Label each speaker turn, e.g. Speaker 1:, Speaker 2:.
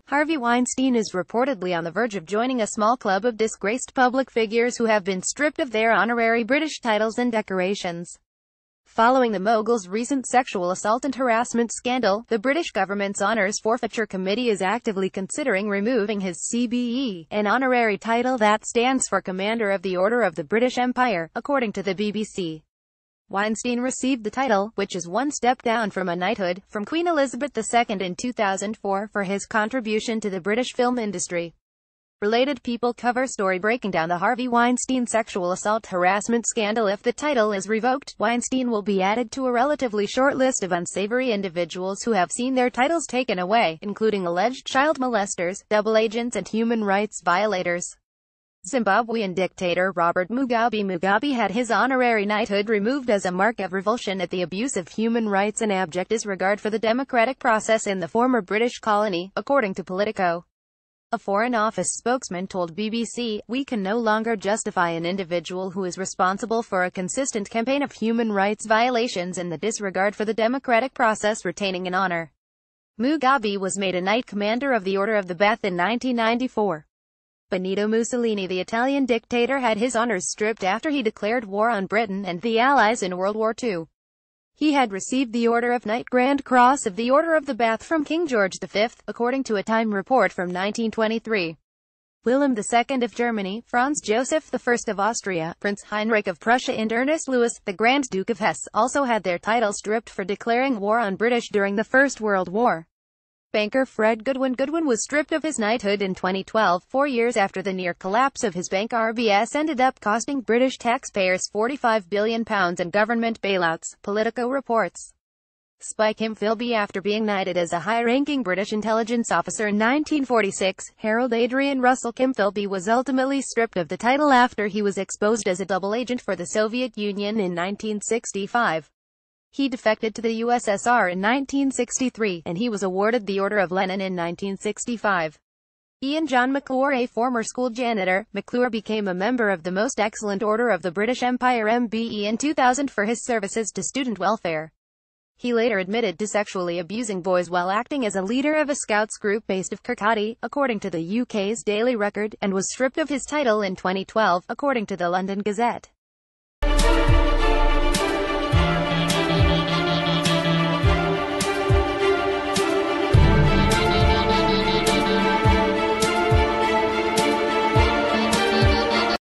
Speaker 1: Harvey Weinstein is reportedly on the verge of joining a small club of disgraced public figures who have been stripped of their honorary British titles and decorations. Following the mogul's recent sexual assault and harassment scandal, the British government's Honours Forfeiture Committee is actively considering removing his CBE, an honorary title that stands for Commander of the Order of the British Empire, according to the BBC. Weinstein received the title, which is one step down from a knighthood, from Queen Elizabeth II in 2004 for his contribution to the British film industry. Related People cover story breaking down the Harvey Weinstein sexual assault harassment scandal. If the title is revoked, Weinstein will be added to a relatively short list of unsavory individuals who have seen their titles taken away, including alleged child molesters, double agents and human rights violators. Zimbabwean dictator Robert Mugabe had his honorary knighthood removed as a mark of revulsion at the abuse of human rights and abject disregard for the democratic process in the former British colony, according to Politico. A Foreign Office spokesman told BBC, "We can no longer justify an individual who is responsible for a consistent campaign of human rights violations and the disregard for the democratic process retaining an honor." Mugabe was made a Knight Commander of the Order of the Bath in 1994. Benito Mussolini, the Italian dictator, had his honors stripped after he declared war on Britain and the Allies in World War II. He had received the Order of Knight Grand Cross of the Order of the Bath from King George V, according to a Time report from 1923. Wilhelm II of Germany, Franz Joseph I of Austria, Prince Heinrich of Prussia and Ernest Louis, the Grand Duke of Hesse, also had their titles stripped for declaring war on British during the First World War. Banker Fred Goodwin was stripped of his knighthood in 2012, 4 years after the near collapse of his bank. RBS ended up costing British taxpayers £45 billion in government bailouts, Politico reports. Spike Kim Philby, after being knighted as a high-ranking British intelligence officer in 1946, Harold Adrian Russell Kim Philby was ultimately stripped of the title after he was exposed as a double agent for the Soviet Union in 1965. He defected to the USSR in 1963, and he was awarded the Order of Lenin in 1965. Ian John McClure, a former school janitor, McClure became a member of the Most Excellent Order of the British Empire (MBE) in 2000 for his services to student welfare. He later admitted to sexually abusing boys while acting as a leader of a Scouts group based in Kirkcaldy, according to the UK's Daily Record, and was stripped of his title in 2012, according to the London Gazette.